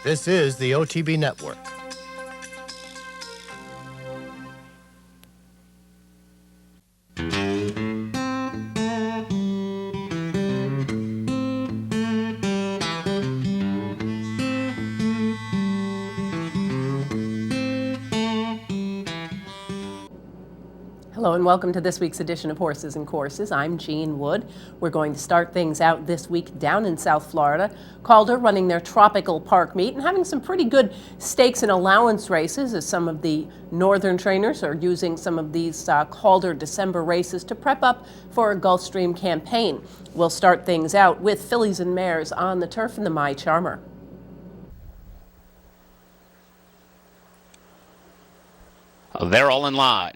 This is the OTB Network. Hello and welcome to this week's edition of Horses and Courses. I'm Jean Wood. We're going to start things out this week down in South Florida. Calder running their Tropical Park Meet and having some pretty good stakes and allowance races as some of the northern trainers are using some of these Calder December races to prep up for a Gulfstream campaign. We'll start things out with fillies and mares on the turf in the My Charmer. They're all in line.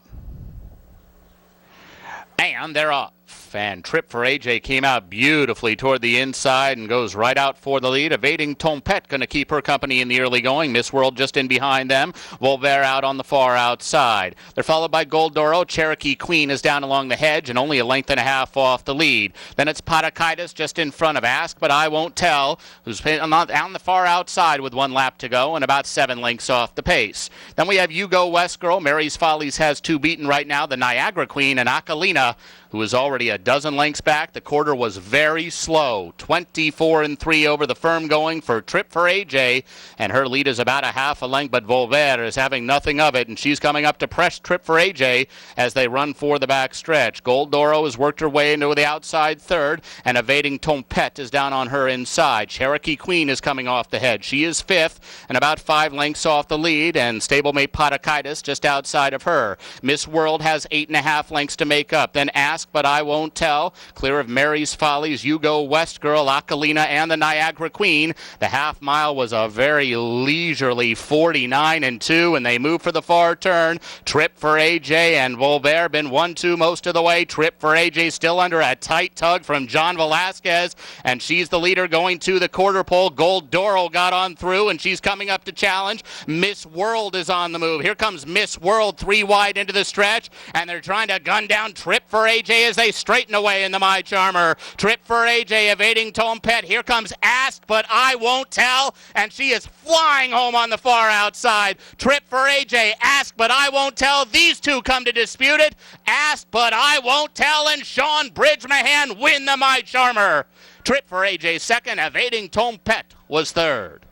And they're off. And Trip for AJ came out beautifully toward the inside and goes right out for the lead. Evading Tompette going to keep her company in the early going. Miss World just in behind them. Volver out on the far outside. They're followed by Gold Doro. Cherokee Queen is down along the hedge and only a length and a half off the lead. Then it's Patakaitis just in front of Ask But I Won't Tell, who's on the far outside with 1 lap to go and about 7 lengths off the pace. Then we have You Go West Girl. Mary's Follies has 2 beaten right now. The Niagara Queen and Akalina, who is already a dozen lengths back. The quarter was very slow. 24-3 over the firm going for Trip for AJ, and her lead is about a half a length, but Volver is having nothing of it, and she's coming up to press Trip for AJ as they run for the back stretch. Gold Doro has worked her way into the outside third, and Evading Tompette is down on her inside. Cherokee Queen is coming off the head. She is 5th and about 5 lengths off the lead, and stablemate Patakaitis just outside of her. Miss World has 8.5 lengths to make up. Then Ask But I Won't Tell, clear of Mary's Follies, You Go West Girl, Akalina, and the Niagara Queen. The half mile was a very leisurely 49-2, and they move for the far turn. Trip for AJ and Volver been 1-2 most of the way. Trip for AJ still under a tight tug from John Velasquez, and she's the leader going to the quarter pole. Gold Doro got on through, and she's coming up to challenge. Miss World is on the move. Here comes Miss World 3 wide into the stretch, and they're trying to gun down Trip for AJ as they straighten away in the My Charmer. Trip for AJ evading Tompette. Here comes Ask But I Won't Tell, and she is flying home on the far outside. Trip for AJ, Ask But I Won't Tell. These two come to dispute it. Ask But I Won't Tell and Sean Bridgemahan win the My Charmer. Trip for AJ second, evading Tompette was third.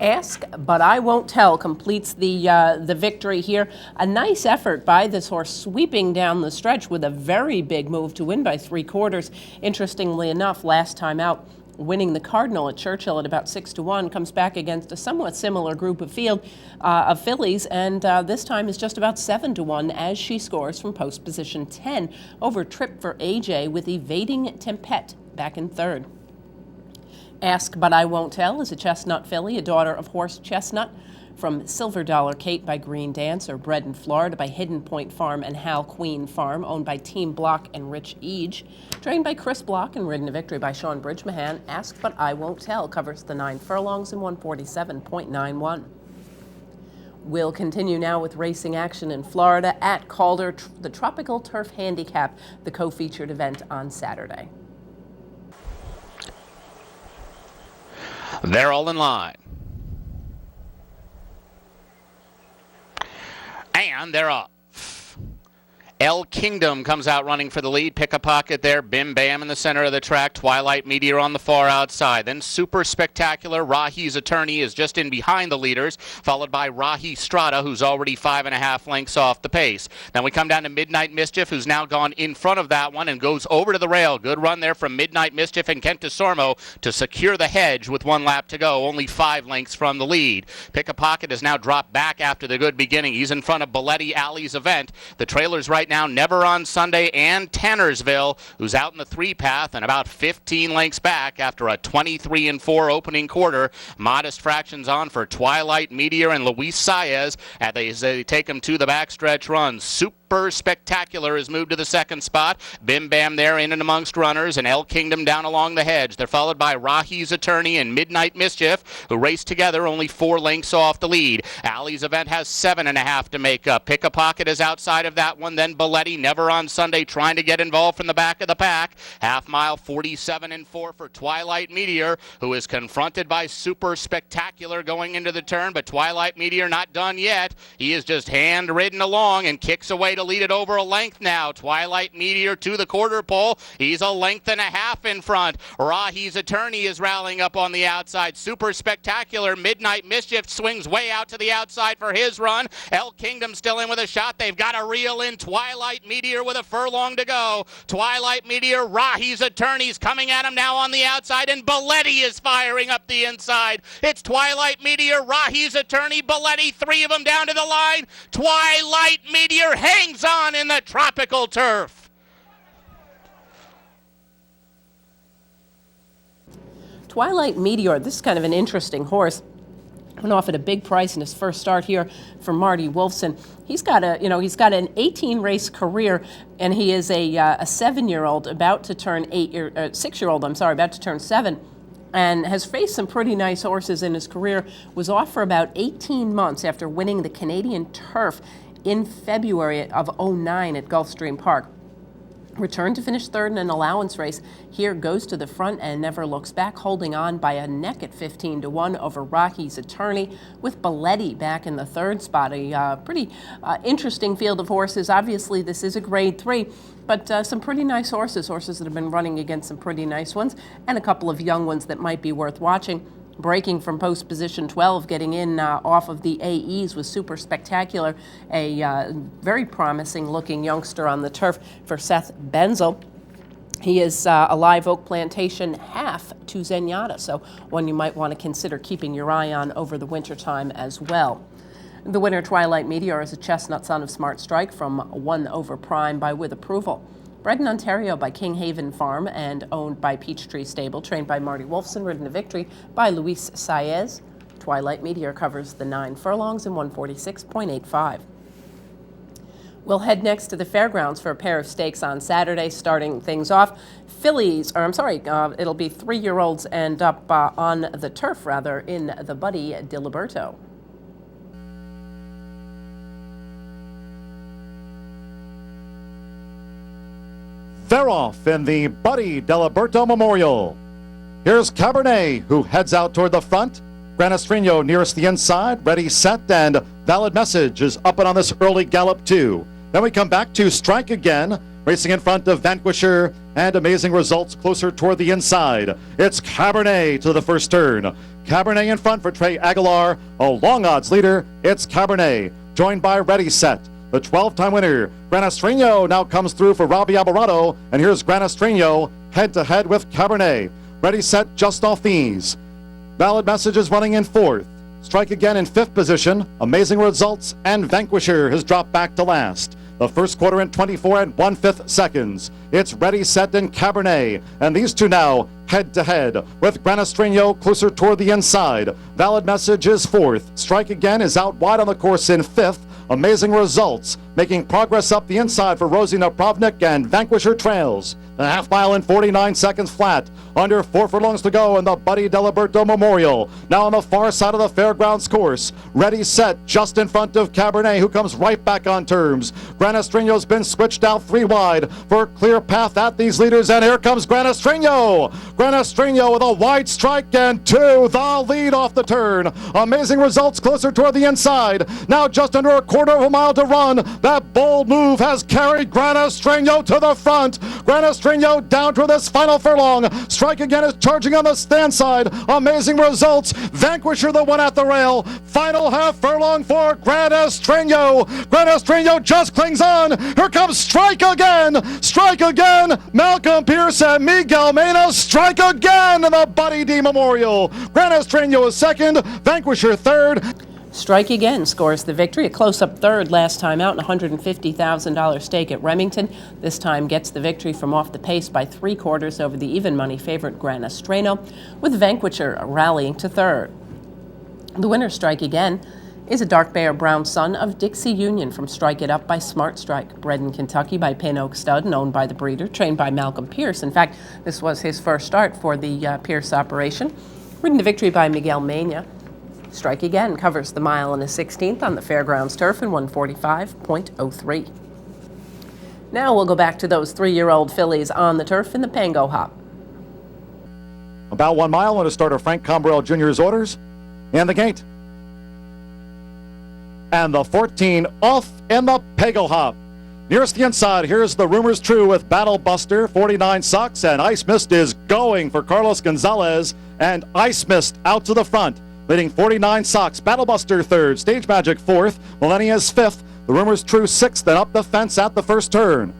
Ask But I Won't Tell completes the victory here. A nice effort by this horse, sweeping down the stretch with a very big move to win by 3/4. Interestingly enough, last time out, winning the Cardinal at Churchill at about 6-1, comes back against a somewhat similar group of fillies, and this time is just about 7-1 as she scores from post position 10 over Trip for AJ with Evading Tompette back in third. Ask But I Won't Tell is a chestnut filly, a daughter of Horse Chestnut, from Silver Dollar Kate by Green Dancer, bred in Florida by Hidden Point Farm and Hal Queen Farm, owned by Team Block and Rich Eage, trained by Chris Block and ridden to victory by Sean Bridgemahan. Ask But I Won't Tell covers the 9 furlongs in 147.91. We'll continue now with racing action in Florida at Calder, the Tropical Turf Handicap, the co-featured event on Saturday. They're all in line. And they're off. El Kingdom comes out running for the lead. Pick a pocket there. Bim Bam in the center of the track. Twilight Meteor on the far outside. Then Super Spectacular. Rahi's Attorney is just in behind the leaders, followed by Rahi Strata, who's already 5.5 lengths off the pace. Then we come down to Midnight Mischief, who's now gone in front of that one and goes over to the rail. Good run there from Midnight Mischief and Kent DeSormo to secure the hedge with 1 lap to go, only 5 lengths from the lead. Pick a Pocket has now dropped back after the good beginning. He's in front of Balletti Alley's Event. The trailers right now, Never on Sunday and Tannersville, who's out in the 3-path and about 15 lengths back after a 23-4 opening quarter. Modest fractions on for Twilight Meteor and Luis Saez as they take him to the backstretch run. Super Super Spectacular has moved to the second spot. Bim Bam there in and amongst runners, and El Kingdom down along the hedge. They're followed by Rahi's Attorney and Midnight Mischief, who race together only 4 lengths off the lead. Allie's Event has 7.5 to make up. Pick a Pocket is outside of that one. Then Belletti, Never on Sunday, trying to get involved from the back of the pack. Half mile, 47 and 4 for Twilight Meteor, who is confronted by Super Spectacular going into the turn, but Twilight Meteor not done yet. He is just hand-ridden along and kicks away to lead it over a length now. Twilight Meteor to the quarter pole. He's a length and a half in front. Rahi's Attorney is rallying up on the outside. Super Spectacular. Midnight Mischief swings way out to the outside for his run. El Kingdom still in with a shot. They've got to reel in Twilight Meteor with a furlong to go. Twilight Meteor, Rahi's Attorney's coming at him now on the outside, and Belletti is firing up the inside. It's Twilight Meteor, Rahi's Attorney, Belletti, 3 of them down to the line. Twilight Meteor hangs on in the tropical turf. Twilight Meteor, this is kind of an interesting horse. Went off at a big price in his first start here for Marty Wolfson. He's got an 18-race career, and he is a 7-year-old about to turn 6-year-old. About to turn 7, and has faced some pretty nice horses in his career. Was off for about 18 months after winning the Canadian Turf in February of '09 at Gulfstream Park. Returned to finish third in an allowance race. Here goes to the front and never looks back, holding on by a neck at 15 to 1 over Rahi's Attorney, with Belletti back in the third spot. A pretty interesting field of horses. Obviously, this is a grade 3, but some pretty nice horses that have been running against some pretty nice ones, and a couple of young ones that might be worth watching. Breaking from post position 12, getting in off of the AEs was Super Spectacular, a very promising looking youngster on the turf for Seth Benzel. He is a Live Oak Plantation half to Zenyatta, so one you might want to consider keeping your eye on over the wintertime as well. The winner, Twilight Meteor, is a chestnut son of Smart Strike from 1 over Prime by With Approval. Bred in Ontario by King Haven Farm and owned by Peachtree Stable, trained by Marty Wolfson, ridden to victory by Luis Saez. Twilight Meteor covers the 9 furlongs in 146.85. We'll head next to the fairgrounds for a pair of stakes on Saturday, starting things off. It'll be 3-year-olds and up on the turf, in the Buddy Diliberto. They're off in the Buddy Diliberto Memorial. Here's Cabernet, who heads out toward the front. Granastrino nearest the inside, ready, set, and Valid Message is up and on this early gallop too. Then we come back to Strike Again, racing in front of Vanquisher, and Amazing Results closer toward the inside. It's Cabernet to the first turn. Cabernet in front for Trey Aguilar, a long odds leader. It's Cabernet, joined by Ready Set. The 12-time winner, Granastrino, now comes through for Robbie Alvarado, and here's Granastrino head-to-head with Cabernet. Ready, set, just off these. Valid Message is running in 4th. Strike Again in 5th position. Amazing Results, and Vanquisher has dropped back to last. The first quarter in 24 and 1/5 seconds. It's Ready, Set, and Cabernet, and these two now head-to-head with Granastrino closer toward the inside. Valid Message is 4th. Strike Again is out wide on the course in 5th. Amazing Results making progress up the inside for Rosie Napravnik, and Vanquisher trails. The half mile in 49 seconds flat. Under 4 furlongs to go in the Buddy Diliberto Memorial. Now on the far side of the fairgrounds course. Ready, set, just in front of Cabernet, who comes right back on terms. Granastrino's been switched out 3 wide for a clear path at these leaders, and here comes Granastrino. Granastrino with a wide strike and 2, the lead off the turn. Amazing Results closer toward the inside. Now just under a quarter of a mile to run. That bold move has carried Granastrino to the front. Granastrino down to this final furlong. Strike Again is charging on the stand side. Amazing Results. Vanquisher the one at the rail. Final half furlong for Granastrino. Granastrino just clings on. Here comes Strike Again. Strike Again. Malcolm Pierce and Miguel Mena. Strike Again in the Buddy D Memorial. Granastrino is 2nd. Vanquisher 3rd. Strike Again scores the victory, a close-up 3rd last time out, and $150,000 stake at Remington. This time gets the victory from off the pace by 3/4 over the even money favorite Granastrino, with Vanquisher rallying to 3rd. The winner, Strike Again, is a dark bay or brown son of Dixie Union from Strike It Up by Smart Strike. Bred in Kentucky by Pin Oak Stud and owned by the breeder, trained by Malcolm Pierce. In fact, this was his first start for the Pierce operation. Ridden to victory by Miguel Mania. Strike Again covers the mile and a 16th on the Fairgrounds turf in 145.03. Now we'll go back to those 3-year-old fillies on the turf in the Pango Hop. About 1 mile under starter Frank Combrell Jr.'s orders. And the gate. And the 14 off in the Pango Hop. Nearest the inside, here's the Rumors True with Battle Buster, 49 Socks, and Ice Mist is going for Carlos Gonzalez, and Ice Mist out to the front, leading 49 Socks, Battle Buster third, Stage Magic fourth, Millennia's fifth, the Rumors True sixth, and up the fence at the first turn.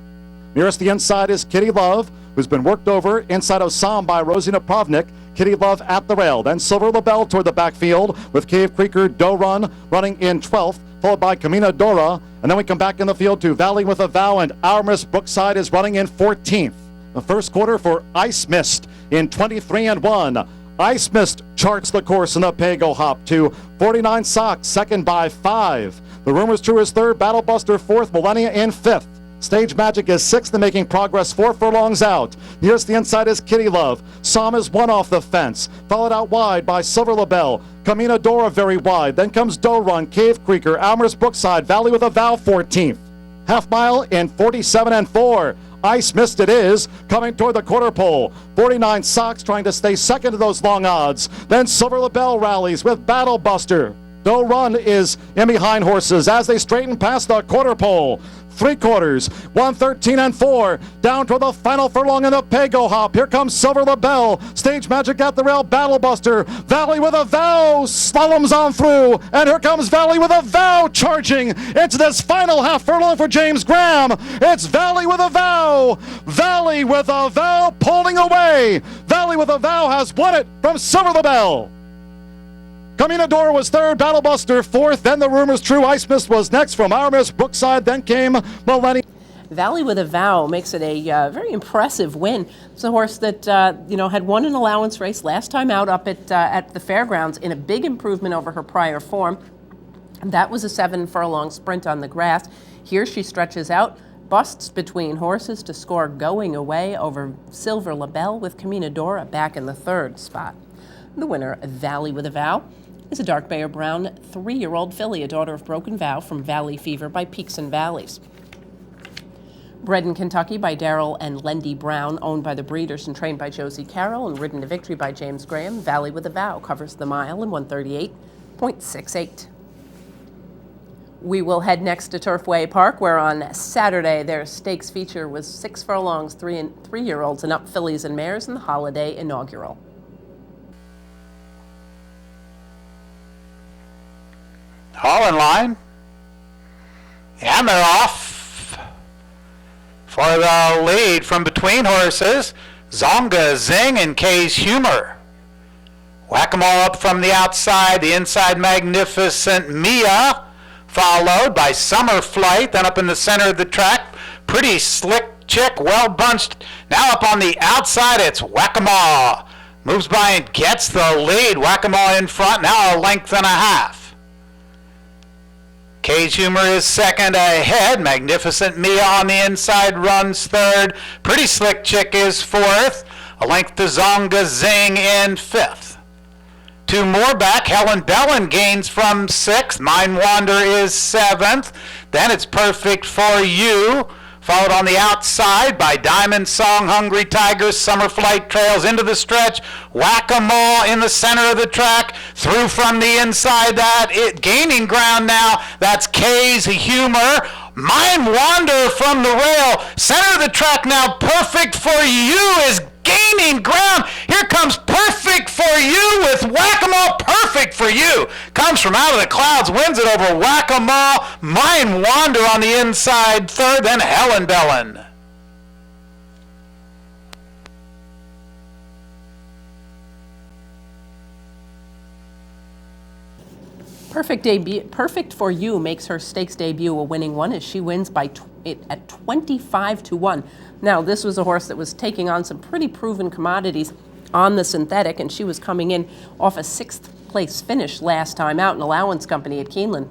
Nearest the inside is Kitty Love, who's been worked over inside of Sam by Rosie Napravnik. Kitty Love at the rail. Then Silver LaBelle toward the backfield with Cave Creeker Doe Run running in 12th, followed by Camina Dora. And then we come back in the field to Valley with a Vow, and Our Miss Brookside is running in 14th. The first quarter for Ice Mist in 23-1. Ice Mist charts the course in the Pango Hop to 49 Socks, second by 5. The Rumors True is third, Battle Buster fourth, Millennia in 5th. Stage Magic is 6th and making progress 4 furlongs out. Nearest the inside is Kitty Love. Psalm is 1 off the fence. Followed out wide by Silver LaBelle. Camina Dora very wide. Then comes Doe Run, Cave Creeker, Almer's Brookside, Valley with a Vow 14th. Half mile in 47-4. Ice Mist it is, coming toward the quarter pole. 49 Socks trying to stay second to those long odds. Then Silver LaBelle rallies with Battle Buster. Doe Run is in behind horses as they straighten past the quarter pole. 3 quarters, 113-4, down to the final furlong in the Pango Hop. Here comes Silver LaBelle, Stage Magic at the rail, Battle Buster, Valley with a Vow, slaloms on through, and here comes Valley with a Vow charging into this final half furlong for James Graham. It's Valley with a Vow, Valley with a Vow pulling away. Valley with a Vow has won it from Silver LaBelle. Camina Dora was third, Battle Buster fourth, then the Rumors True, Ice Mist was next from Our Miss Brookside, then came Millennium. Valley with a Vow makes it a very impressive win. It's a horse that had won an allowance race last time out up at the Fairgrounds in a big improvement over her prior form. That was a 7-furlong sprint on the grass. Here she stretches out, busts between horses to score going away over Silver LaBelle with Camina Dora back in the 3rd spot. The winner, Valley with a Vow, is a dark bay or brown 3-year-old filly, a daughter of Broken Vow from Valley Fever by Peaks and Valleys. Bred in Kentucky by Darrell and Lendy Brown, owned by the breeders and trained by Josie Carroll, and ridden to victory by James Graham, Valley with a Vow covers the mile in 138.68. We will head next to Turfway Park, where on Saturday their stakes feature was 6 furlongs, 3-year-olds and up fillies and mares in the holiday inaugural. All in line, and they're off for the lead from between horses. Zonga Zing and Kay's Humor. Whack-a-mole up from the outside, the inside Magnificent Mia, followed by Summer Flight, then up in the center of the track, Pretty Slick Chick, well bunched. Now up on the outside, it's Whack-a-mole. Moves by and gets the lead. Whack-a-mole in front, now a length and a half. Kay's Humor is second ahead. Magnificent Mia on the inside runs third. Pretty Slick Chick is fourth. A length to Zonga Zing in fifth. 2 more back. Helen Bellin gains from sixth. Mind Wander is seventh. Then it's Perfect for You, followed on the outside by Diamond Song, Hungry Tigers, Summer Flight trails into the stretch. Whack-a-mole in the center of the track, through from the inside, gaining ground now. That's Kay's Humor. Mind Wander from the rail, center of the track now. Perfect for You is gaining ground. Here comes Perfect for You with Whack-a-mole. Perfect for You comes from out of the clouds, wins it over Whack-a-mole. Mind Wander on the inside third, then Helen Bellin. Perfect for You makes her stakes debut a winning one as she wins by at 25-1. Now, this was a horse that was taking on some pretty proven commodities on the synthetic, and she was coming in off a 6th place finish last time out in Allowance Company at Keeneland.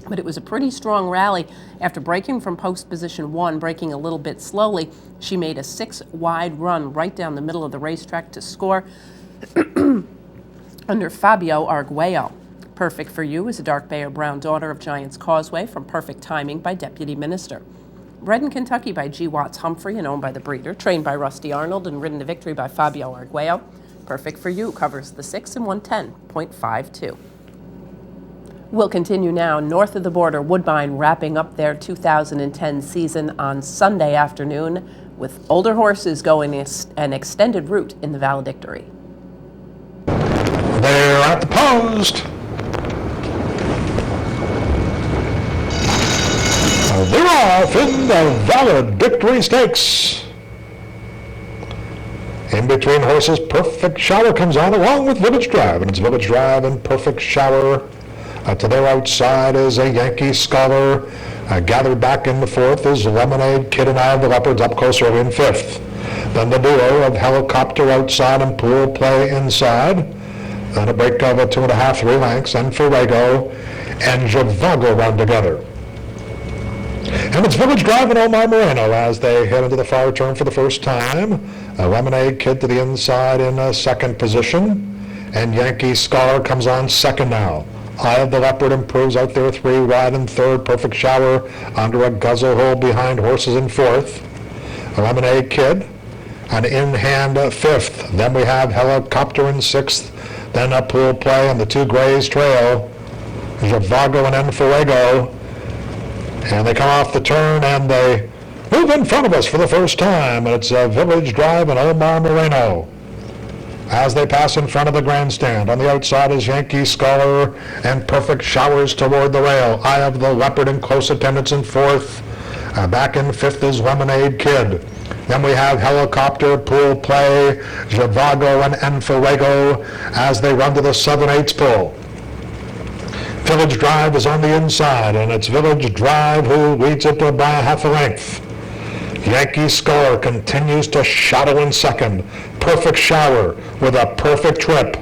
But it was a pretty strong rally. After breaking from post position 1, breaking a little bit slowly, she made a 6-wide run right down the middle of the racetrack to score under Fabio Arguello. Perfect for You is a dark bay or brown daughter of Giant's Causeway from Perfect Timing by Deputy Minister. Bred in Kentucky by G. Watts Humphrey and owned by the breeder, trained by Rusty Arnold and ridden to victory by Fabio Arguello. Perfect for You covers the 6 and 110.52. We'll continue now north of the border. Woodbine wrapping up their 2010 season on Sunday afternoon with older horses going an extended route in the valedictory. They're at the post. They're off in the valedictory stakes. In between horses, Perfect Shower comes on along with Village Drive, and it's Village Drive and Perfect Shower. To their outside is a Yankee Scholar. Gathered back in the fourth is Lemonade Kid and Eye of the Leopards up closer in fifth. Then the duo of Helicopter outside and Pool Play inside. Then a break of 2.5, 3 lengths, and Fuego and Javago run together. And it's Village Drive and Omar Moreno as they head into the far turn for the first time. Lemonade Kid to the inside in second position. And Yankee Scholar comes on second now. Eye of the Leopard improves out there 3 wide and third. Perfect Shower under a guzzle hole behind horses in fourth. Lemonade Kid and in hand fifth. Then we have Helicopter in sixth. Then a Pool Play and the 2 Grays trail. Javago and Enfuego. And they come off the turn and they move in front of us for the first time. And it's Village Drive and Omar Moreno as they pass in front of the grandstand. On the outside is Yankee Scholar and Perfect Showers toward the rail. Eye of the Leopard in close attendance in fourth. Back in fifth is Lemonade Kid. Then we have Helicopter, Pool Play, Javago, and Enfuego as they run to the 7/8 pull. Village Drive is on the inside, and it's Village Drive who leads it by a half a length. Yankee Scholar continues to shadow in second. Perfect Shower with a perfect trip.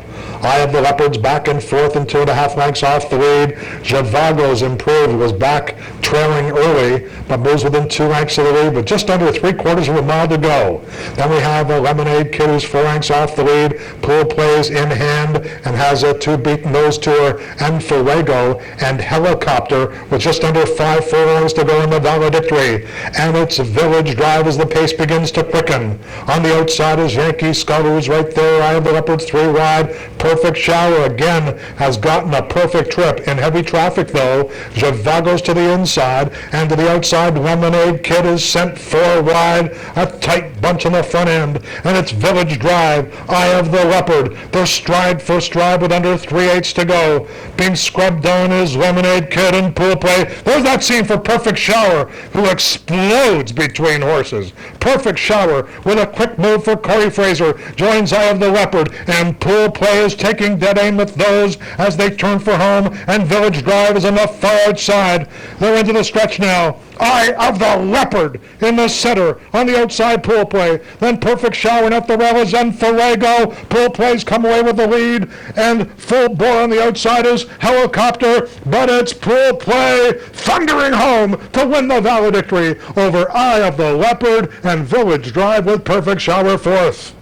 Eye of the Leopards back and forth and 2.5 lengths off the lead. Javago's improved, was back trailing early, but moves within 2 lengths of the lead with just under 3/4 of a mile to go. Then we have a Lemonade Kid who's 4 lengths off the lead. Pool Plays in hand and has a 2 beaten nose to her. And Fuego and Helicopter with just under 5 furlongs to go in the valedictory. And it's Village Drive as the pace begins to quicken. On the outside is Yankee Scholar who's right there. Eye of the Leopards 3 wide. Perfect Shower again has gotten a perfect trip. In heavy traffic though, Javago's to the inside, and to the outside Lemonade Kid is sent 4 wide. A tight bunch on the front end, and it's Village Drive, Eye of the Leopard. They're stride for stride with under 3/8 to go. Being scrubbed down is Lemonade Kid and Pool Play. There's that scene for Perfect Shower, who explodes between horses. Perfect Shower with a quick move for Corey Fraser joins Eye of the Leopard, and Pool Play is taking dead aim with those as they turn for home, and Village Drive is on the far outside. They're into the stretch now. Eye of the Leopard in the center. On the outside, Pool Play. Then Perfect Shower and at the rail is Enfuego. Pool Play's come away with the lead, and full bore on the outside is Helicopter, but it's Pool Play thundering home to win the valedictory over Eye of the Leopard and Village Drive with Perfect Shower fourth.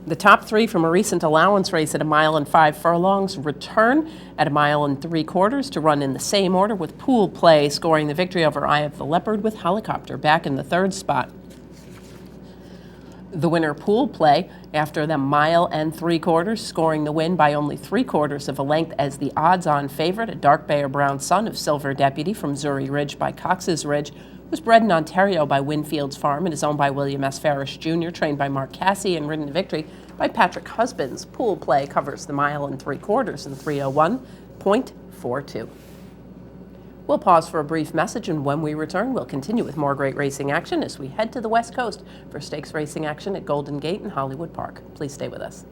The top 3 from a recent allowance race at 1 mile and 5 furlongs return at 1 mile and 3/4 to run in the same order, with Pool Play scoring the victory over Eye of the Leopard with Helicopter back in the 3rd spot. The winner, Pool Play, after the 1 mile and 3/4, scoring the win by only 3/4 of a length as the odds-on favorite, a dark bay or brown son of Silver Deputy from Zuri Ridge by Cox's Ridge, was bred in Ontario by Winfield's Farm and is owned by William S. Farish Jr., trained by Mark Cassie and ridden to victory by Patrick Husbands. Pool Play covers the 1 mile and 3/4 in 3:01.42. We'll pause for a brief message, and when we return, we'll continue with more great racing action as we head to the West Coast for stakes racing action at Golden Gate and Hollywood Park. Please stay with us.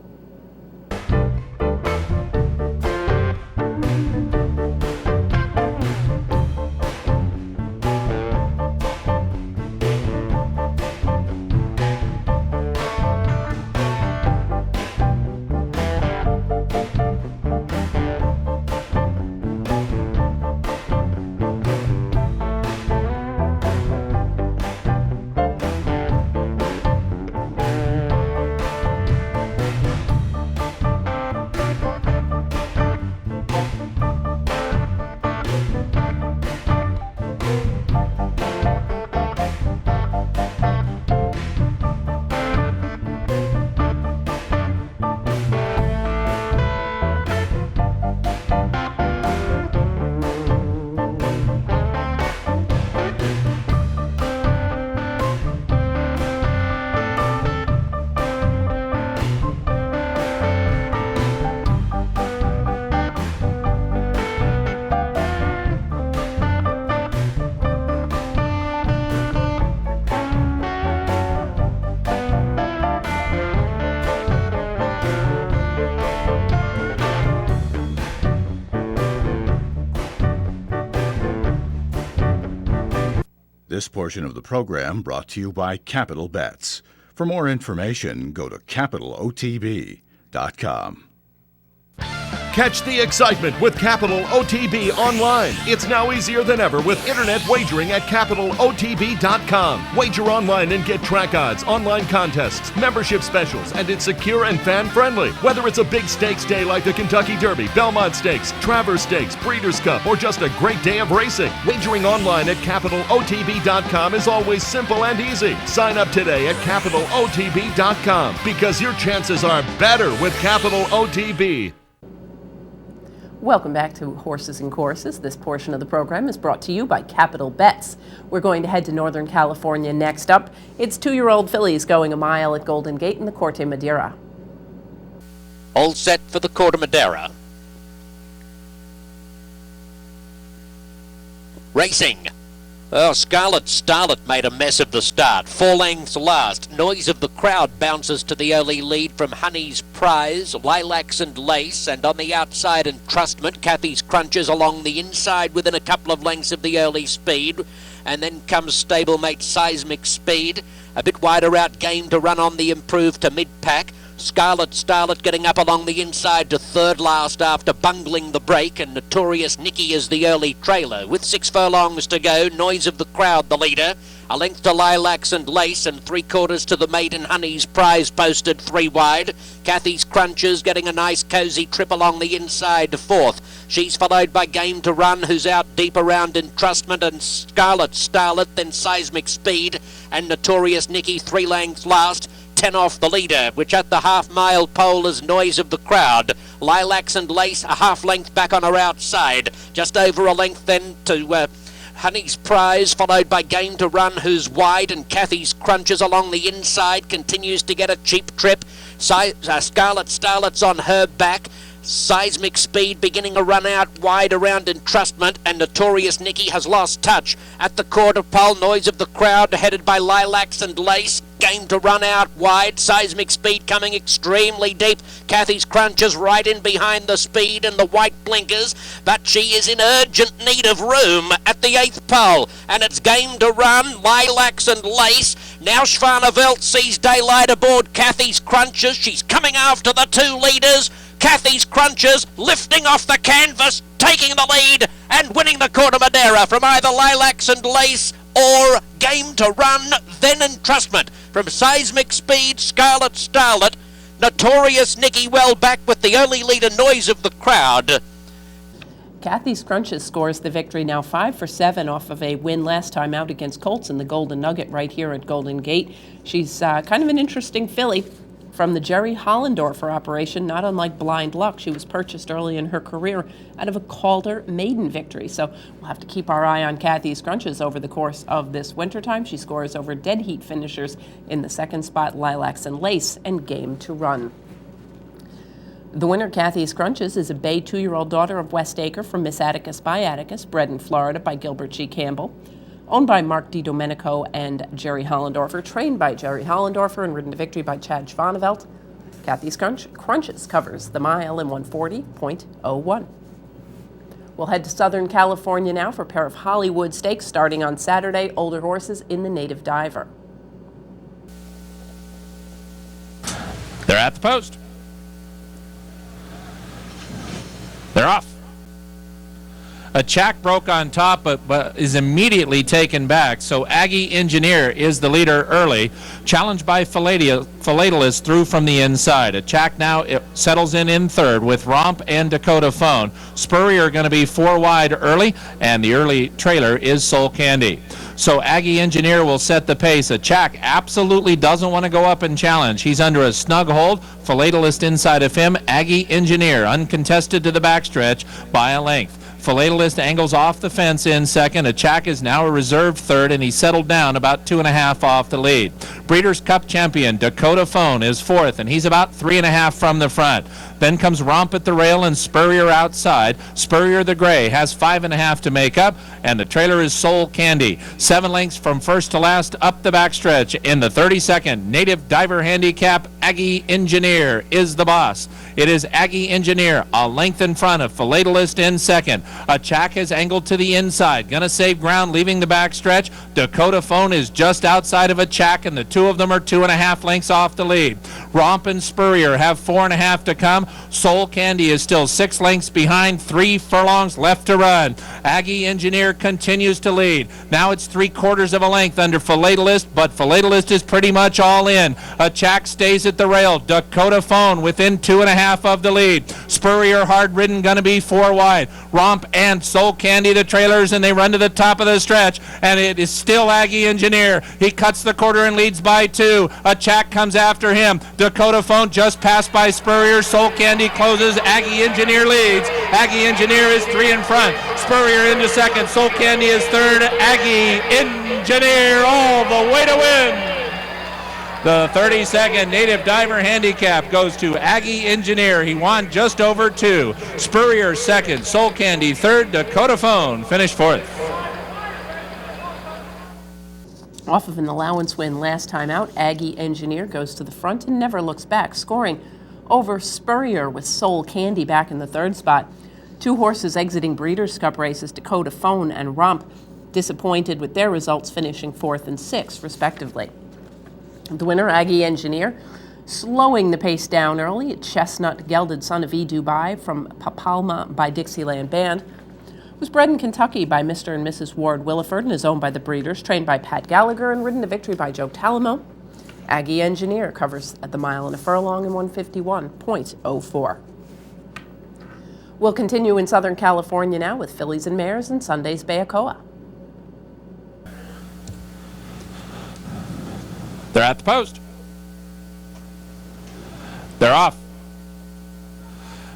This portion of the program brought to you by Capital Bets. For more information, go to capitalotb.com. Catch the excitement with Capital OTB online. It's now easier than ever with internet wagering at capitalotb.com. Wager online and get track odds, online contests, membership specials, and it's secure and fan-friendly. Whether it's a big stakes day like the Kentucky Derby, Belmont Stakes, Travers Stakes, Breeders' Cup, or just a great day of racing, wagering online at capitalotb.com is always simple and easy. Sign up today at capitalotb.com because your chances are better with Capital OTB. Welcome back to Horses and Courses. This portion of the program is brought to you by Capital Bets. We're going to head to Northern California next up. It's 2-year-old fillies going a mile at Golden Gate in the Corte Madera. All set for the Corte Madera. Racing. Oh, Scarlet Starlet made a mess of the start. 4 lengths last. Noise of the Crowd bounces to the early lead from Honey's Prize, Lilacs and Lace, and on the outside Entrustment, Cathy's Crunches along the inside within a couple of lengths of the early speed. And then comes stablemate Seismic Speed. A bit wider out, Game to Run on the improve to mid-pack. Scarlet Starlet getting up along the inside to third last after bungling the break, and Notorious Nicky is the early trailer. With 6 furlongs to go, Noise of the Crowd the leader. A length to Lilacs and Lace, and 3/4 to the Maiden Honey's Prize posted 3 wide. Cathy's Crunches getting a nice cosy trip along the inside to 4th. She's followed by Game to Run, who's out deep around Entrustment, and Scarlet Starlet, then Seismic Speed, and Notorious Nicky 3 lengths last. 10 off the leader, which at the half-mile pole is Noise of the Crowd. Lilacs and Lace a half length back on her outside. Just over a length then to Honey's Prize, followed by Game to Run, who's wide, and Cathy's Crunches along the inside continues to get a cheap trip. Scarlet Starlet's on her back. Seismic Speed beginning a run out wide around Entrustment, and Notorious Nicky has lost touch. At the quarter pole, Noise of the Crowd headed by Lilacs and Lace. Game to Run out wide. Seismic Speed coming extremely deep. Cathy's Crunches right in behind the speed and the white blinkers, but she is in urgent need of room at the 8th pole, and it's Game to Run, Lilacs and Lace. Now Schwanevelt sees daylight aboard Cathy's Crunches. She's coming after the 2 leaders. Cathy's Crunches lifting off the canvas, taking the lead and winning the Corte Madera from either Lilacs and Lace or Game to Run, then Entrustment. From Seismic Speed, Scarlet Starlet, Notorious Nicky well back with the early leader Noise of the Crowd. Cathy's Crunches scores the victory, now 5 for 7 off of a win last time out against Colts in the Golden Nugget right here at Golden Gate. She's kind of an interesting filly from the Jerry Hollendorfer operation, not unlike Blind Luck. She was purchased early in her career out of a Calder maiden victory. So we'll have to keep our eye on Cathy's Crunches over the course of this wintertime. She scores over dead heat finishers in the 2nd spot, Lilacs and Lace, and Game to Run. The winner, Cathy's Crunches, is a bay 2-year-old daughter of West Acre from Miss Atticus by Atticus, bred in Florida by Gilbert G. Campbell. Owned by Mark DiDomenico and Jerry Hollendorfer, trained by Jerry Hollendorfer, and ridden to victory by Chad Schwanevelt. Cathy's Crunches covers the mile in 140.01. We'll head to Southern California now for a pair of Hollywood Stakes starting on Saturday, older horses in the Native Diver. They're at the post. They're off. A Chack broke on top, but is immediately taken back. So Aggie Engineer is the leader early. Challenged by Philatelist through from the inside. A Chack now settles in third with Romp and Dakota Phone. Spurrier going to be 4 wide early, and the early trailer is Soul Candy. So Aggie Engineer will set the pace. A Chack absolutely doesn't want to go up and challenge. He's under a snug hold. Philatelist inside of him. Aggie Engineer uncontested to the backstretch by a length. Philatelist angles off the fence in second. A Chack is now a reserved third, and he's settled down about 2.5 off the lead. Breeders' Cup champion Dakota Phone is 4th, and he's about 3.5 from the front. Then comes Romp at the rail and Spurrier outside. Spurrier the Gray has 5.5 to make up, and the trailer is Soul Candy. 7 lengths from first to last up the backstretch in the 32nd Native Diver Handicap Aggie Engineer is the boss. It is Aggie Engineer a length in front of Philatelist in second. A Chack is angled to the inside. Gonna save ground, leaving the backstretch. Dakota Phone is just outside of a Chack, and the two of them are 2.5 lengths off the lead. Romp and Spurrier have 4.5 to come. Soul Candy is still 6 lengths behind, 3 furlongs left to run. Aggie Engineer continues to lead. Now it's 3/4 of a length under Philatelist, but Philatelist is pretty much all in. A Chack stays at the rail. Dakota Phone within 2.5 of the lead. Spurrier hard ridden, gonna be 4 wide. Romp and Soul Candy the trailers, and they run to the top of the stretch, and it is still Aggie Engineer. He cuts the quarter and leads by 2. A Chack comes after him. Dakota Phone just passed by Spurrier. Soul Candy closes. Aggie Engineer leads. Aggie Engineer is 3 in front. Spurrier into second. Soul Candy is third. Aggie Engineer all the way to win. The 32nd Native Diver Handicap goes to Aggie Engineer. He won just over 2. Spurrier second. Soul Candy third. Dakota Phone finished 4th. Off of an allowance win last time out, Aggie Engineer goes to the front and never looks back, scoring over Spurrier with Soul Candy back in the 3rd spot. 2 horses exiting Breeders' Cup races, Dakota Phone and Romp, disappointed with their results, finishing 4th and 6th, respectively. The winner, Aggie Engineer, slowing the pace down early. Chestnut Gelded Son of E. Dubai from Papalma by Dixieland Band was bred in Kentucky by Mr. and Mrs. Ward Williford and is owned by the breeders, trained by Pat Gallagher and ridden to victory by Joe Talamo. Aggie Engineer covers at the mile and a furlong in 151.04. We'll continue in Southern California now with Fillies and Mares and Sunday's Bayakoa. They're at the post. They're off.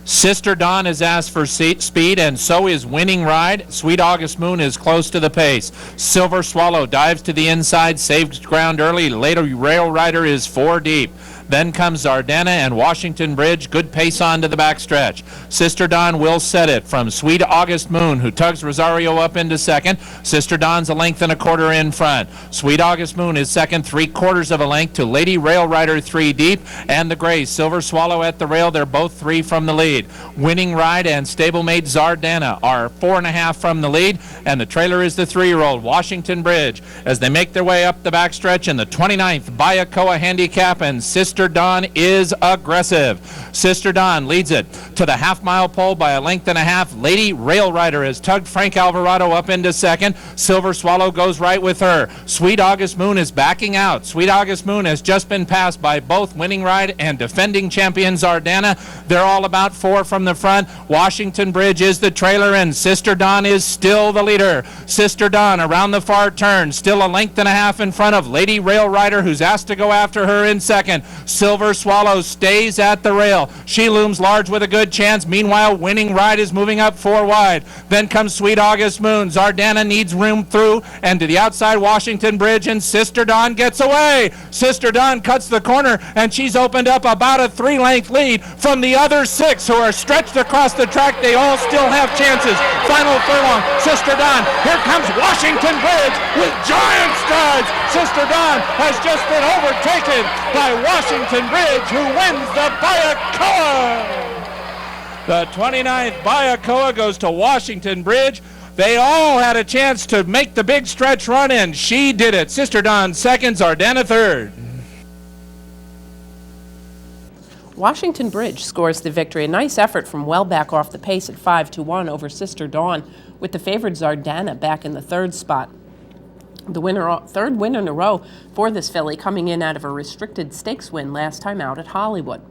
Sister Dawn is asked for speed, and so is Winning Ride. Sweet August Moon is close to the pace. Silver Swallow dives to the inside, saves ground early. Later, Rail Rider is 4 deep. Then comes Zardana and Washington Bridge. Good pace on to the backstretch. Sister Dawn will set it from Sweet August Moon, who tugs Rosario up into second. Sister Dawn's a length and a quarter in front. Sweet August Moon is second, 3/4 of a length to Lady Rail Rider 3 deep. And the Gray, Silver Swallow at the rail. They're both 3 from the lead. Winning Ride and stablemate Zardana are 4.5 from the lead. And the trailer is the 3-year-old Washington Bridge as they make their way up the backstretch in the 29th Bayakoa Handicap, and Sister Dawn is aggressive. Sister Dawn leads it to the half-mile pole by a length and a half. Lady Rail Rider has tugged Frank Alvarado up into second. Silver Swallow goes right with her. Sweet August Moon is backing out. Sweet August Moon has just been passed by both Winning Ride and defending champion Zardana. They're all about 4 from the front. Washington Bridge is the trailer, and Sister Dawn is still the leader. Sister Dawn around the far turn, still a length and a half in front of Lady Rail Rider, who's asked to go after her in second. Silver Swallow stays at the rail. She looms large with a good chance. Meanwhile, Winning Ride is moving up 4 wide. Then comes Sweet August Moon. Zardana needs room through, and to the outside Washington Bridge, and Sister Dawn gets away. Sister Dawn cuts the corner, and she's opened up about a 3-length lead from the other 6 who are stretched across the track. They all still have chances. Final furlong, Sister Dawn. Here comes Washington Bridge with giant strides. Sister Dawn has just been overtaken by Washington Bridge, who wins the Bayakoa. The 29th Bayakoa goes to Washington Bridge. They all had a chance to make the big stretch run, and she did it. Sister Dawn second, Zardana third. Washington Bridge scores the victory. A nice effort from well back off the pace at 5-1 over Sister Dawn, with the favored Zardana back in the 3rd spot. The winner, 3rd win in a row for this filly, coming in out of a restricted stakes win last time out at Hollywood.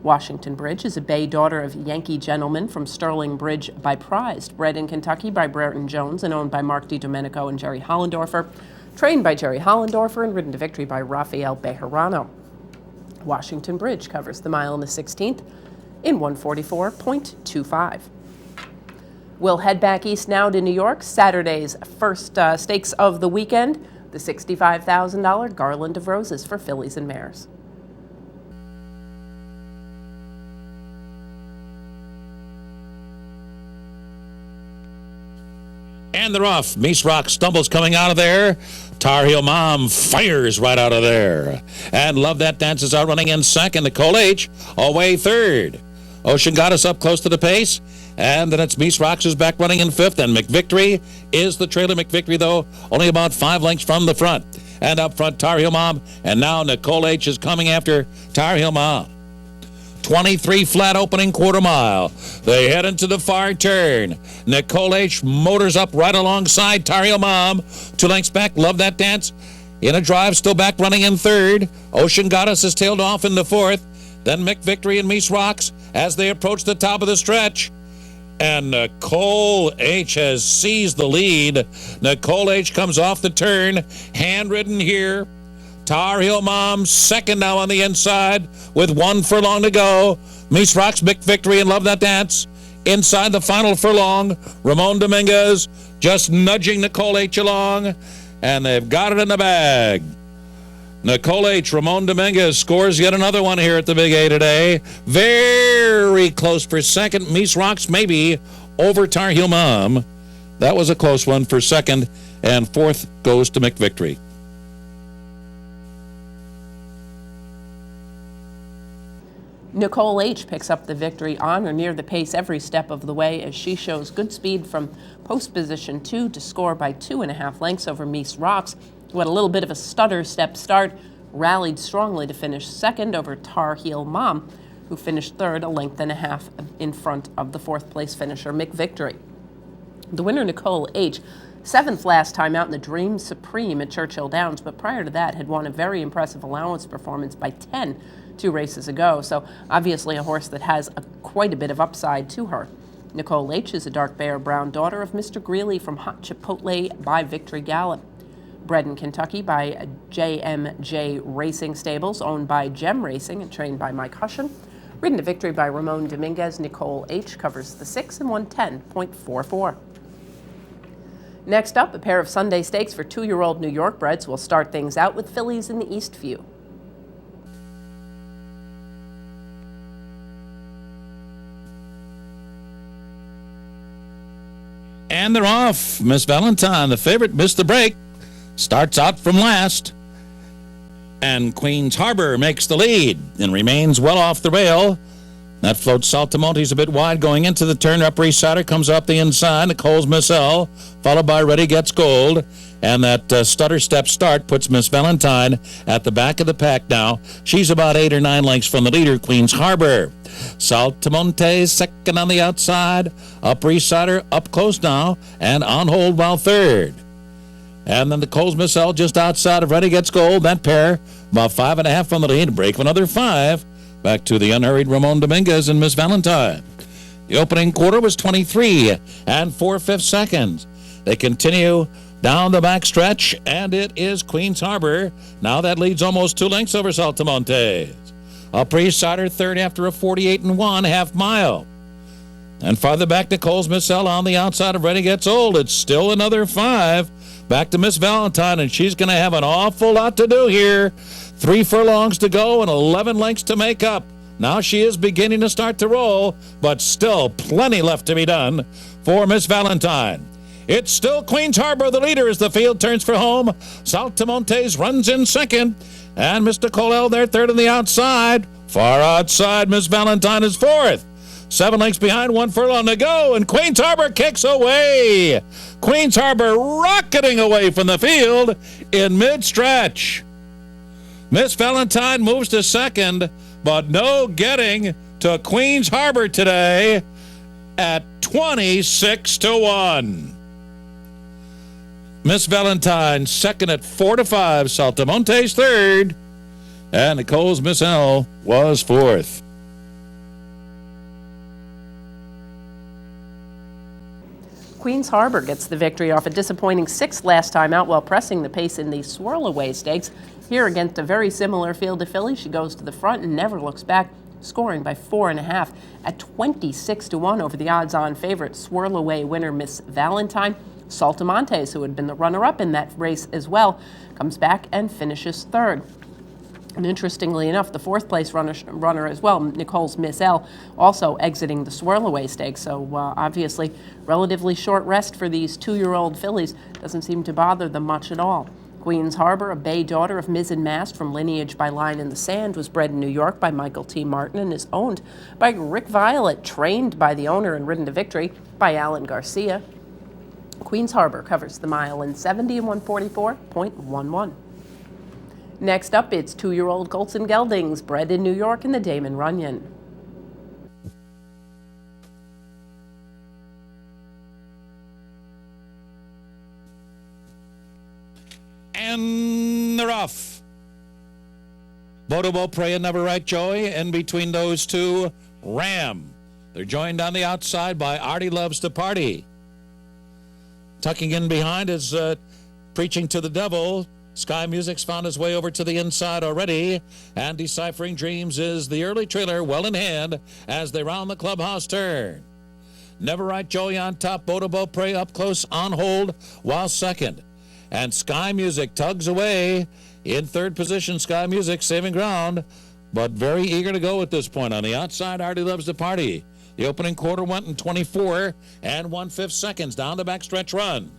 Washington Bridge is a bay daughter of Yankee Gentleman from Sterling Bridge by Prized, bred in Kentucky by Brereton Jones and owned by Mark DiDomenico and Jerry Hollendorfer, trained by Jerry Hollendorfer and ridden to victory by Rafael Bejarano. Washington Bridge covers the mile and the 16th in 144.25. We'll head back east now to New York. Saturday's first stakes of the weekend, the $65,000 Garland of Roses for Fillies and Mares. And they're off. Meese Rock stumbles coming out of there. Tar Heel Mom fires right out of there. And Love That Dance is out running in second. Nicole H. away third. Ocean Goddess up close to the pace. And then it's Meese Rocks who's back running in fifth. And McVictory is the trailer. McVictory, though, only about 5 lengths from the front. And up front, Tar Heel Mom. And now Nicole H. is coming after Tar Heel Mom. 23 flat opening quarter mile. They head into the far turn. Nicole H. motors up right alongside Tar Heel Mom. 2 lengths back, Love That Dance. In a drive, still back running in third. Ocean Goddess is tailed off in the fourth. Then McVictory and Meese Rocks as they approach the top of the stretch. And Nicole H. has seized the lead. Nicole H. comes off the turn, handridden here. Tar Heel Mom second now on the inside with 1 furlong to go. Meese Rocks, McVictory, and Love That Dance inside the final furlong. Ramon Dominguez just nudging Nicole H. along, and they've got it in the bag. Nicole H., Ramon Dominguez scores yet another one here at the Big A today. Very close for second. Meese Rocks maybe over Tar Heel Mom. That was a close one for second, and fourth goes to McVictory. Nicole H. picks up the victory on or near the pace every step of the way as she shows good speed from post position 2 to score by 2.5 lengths over Meese Rocks, who had a little bit of a stutter step start, rallied strongly to finish second over Tar Heel Mom, who finished third, 1.5 lengths in front of the fourth place finisher McVictory. The winner, Nicole H., 7th last time out in the Dream Supreme at Churchill Downs, but prior to that had won a very impressive allowance performance by 10 2 races ago, so obviously a horse that has quite a bit of upside to her. Nicole H. is a dark bear brown daughter of Mr. Greeley from Hot Chipotle by Victory Gallop. Bred in Kentucky by JMJ Racing Stables, owned by Gem Racing and trained by Mike Hushen. Ridden to victory by Ramon Dominguez, Nicole H. covers the 6 in 110.44. Next up, a pair of Sunday stakes for 2-year-old New York breds. Will start things out with fillies in the East View. And they're off. Miss Valentine, the favorite, missed the break. Starts out from last. And Queen's Harbor makes the lead and remains well off the rail. That floats Saltamonte's a bit wide going into the turn. Upper East Sider comes up the inside. Nicole's Miss L, followed by Ready Gets Gold. And that stutter step start puts Miss Valentine at the back of the pack now. She's about 8 or 9 lengths from the leader, Queen's Harbor. Saltamonte second on the outside. Upper East Sider up close now and on hold while third. And then Nicole's Miss L just outside of Ready Gets Gold. That pair about 5.5 from the lead. Break of another 5. Back to the unhurried Ramon Dominguez and Miss Valentine. The opening quarter was 23 and 4/5 seconds. They continue down the back stretch, and it is Queen's Harbor. Now that leads almost 2 lengths over Saltamontes. Upper East Sider third after a 48 and 1/2 mile. And farther back, Nicole's Miss L on the outside of Ready Gets Old. It's still another 5. Back to Miss Valentine, and she's going to have an awful lot to do here. 3 furlongs to go and 11 lengths to make up. Now she is beginning to start to roll, but still plenty left to be done for Miss Valentine. It's still Queen's Harbor, the leader, as the field turns for home. Saltamontes runs in second, and Mr. Colell there third on the outside. Far outside, Miss Valentine is fourth. 7 lengths behind, 1 furlong to go, and Queen's Harbor kicks away. Queen's Harbor rocketing away from the field in mid-stretch. Miss Valentine moves to second, but no getting to Queen's Harbor today at 26 to 1. Miss Valentine second at 4 to 5. Saltamontes third, and Nicole's Miss L was fourth. Queen's Harbor gets the victory off a disappointing 6th last time out while pressing the pace in the Swirl Away Stakes. Here against a very similar field to Philly, she goes to the front and never looks back, scoring by 4.5 at 26 to 1 over the odds-on favorite Swirl Away winner Miss Valentine. Saltamontes, who had been the runner-up in that race as well, comes back and finishes third. And interestingly enough, the fourth place runner as well, Nicole's Miss L, also exiting the Swirl Away Stakes. So obviously, relatively short rest for these 2-year-old fillies doesn't seem to bother them much at all. Queen's Harbor, a bay daughter of Miz and Mast from lineage by Line in the Sand, was bred in New York by Michael T. Martin and is owned by Rick Violet, trained by the owner and ridden to victory by Alan Garcia. Queen's Harbor covers the mile in 70 and 144.11. Next up, it's 2-year-old Colts and Geldings, bred in New York in the Damon Runyon. And they're off. Bodo Prey and Never Right Joy. In between those two, Ram. They're joined on the outside by Artie Loves to Party. Tucking in behind is Preaching to the Devil. Sky Music's found his way over to the inside already, and Deciphering Dreams is the early trailer well in hand as they round the clubhouse turn. Never Right Joey on top, Bodo Prey up close on hold while second. And Sky Music tugs away in third position. Sky Music saving ground, but very eager to go at this point. On the outside, Artie Loves to Party. The opening quarter went in 24 and 1/5 seconds down the backstretch run.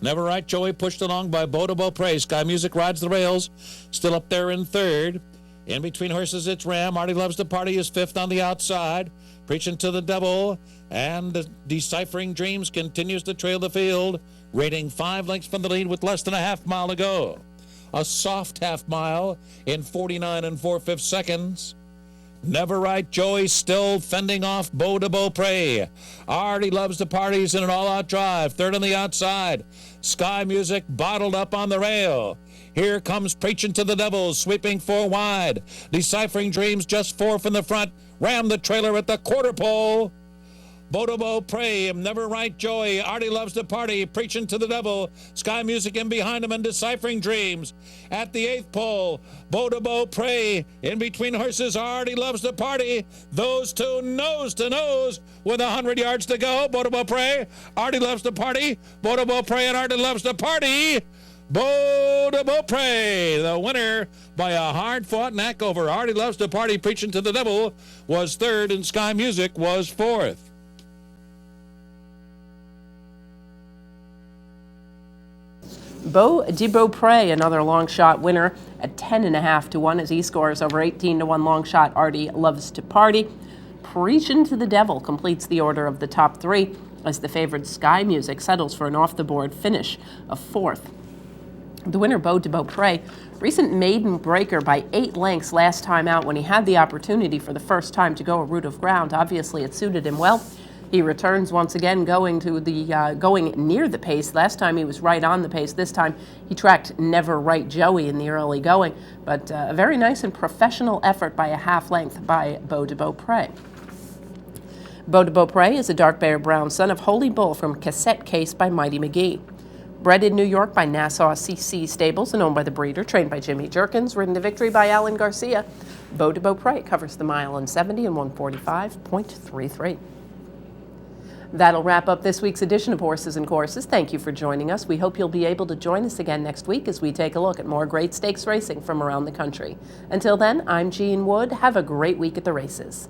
Never Right Joey pushed along by Bodo Prey. Sky Music rides the rails, still up there in third. In between horses, it's Ram. Artie Loves to Party is fifth on the outside. Preaching to the Devil and Deciphering Dreams continues to trail the field, rating 5 lengths from the lead with less than a half mile to go. A soft half mile in 49 and 4/5 seconds. Never Right Joey still fending off Bodo Prey. Artie Loves to Parties in an all-out drive. Third on the outside. Sky Music bottled up on the rail. Here comes Preaching to the Devil, sweeping 4 wide. Deciphering Dreams just 4 from the front. Ram the trailer at the quarter pole. Bodo Prey, Never Right Joy, Artie Loves to Party, Preaching to the Devil, Sky Music in behind him and Deciphering Dreams. At the 8th pole, Bodo Prey, in between horses, Artie Loves to Party. Those two nose to nose with 100 yards to go. Bodo Prey, Artie Loves to Party, Bodo Prey and Artie Loves to Party. Bodo Prey, the winner by a hard-fought neck over Artie Loves to Party, Preaching to the Devil, was third and Sky Music was fourth. Bodo Prey, another long shot winner at 10.5 to 1 as he scores over 18 to 1 long shot. Artie Loves to Party. Preaching to the Devil completes the order of the top 3 as the favored Sky Music settles for an off-the-board finish of 4th. The winner, Bodo Prey, recent maiden breaker by 8 lengths last time out when he had the opportunity for the first time to go a route of ground. Obviously, it suited him well. He returns once again going near the pace. Last time he was right on the pace. This time he tracked Never Right Joey in the early going. But a very nice and professional effort by a half length by Bodo Prey. Bodo Prey is a dark bear brown son of Holy Bull from Cassette Case by Mighty McGee. Bred in New York by Nassau CC Stables and owned by the breeder, trained by Jimmy Jerkins, ridden to victory by Alan Garcia. Bodo Prey covers the mile in 70 and 145.33. That'll wrap up this week's edition of Horses and Courses. Thank you for joining us. We hope you'll be able to join us again next week as we take a look at more great stakes racing from around the country. Until then, I'm Jean Wood. Have a great week at the races.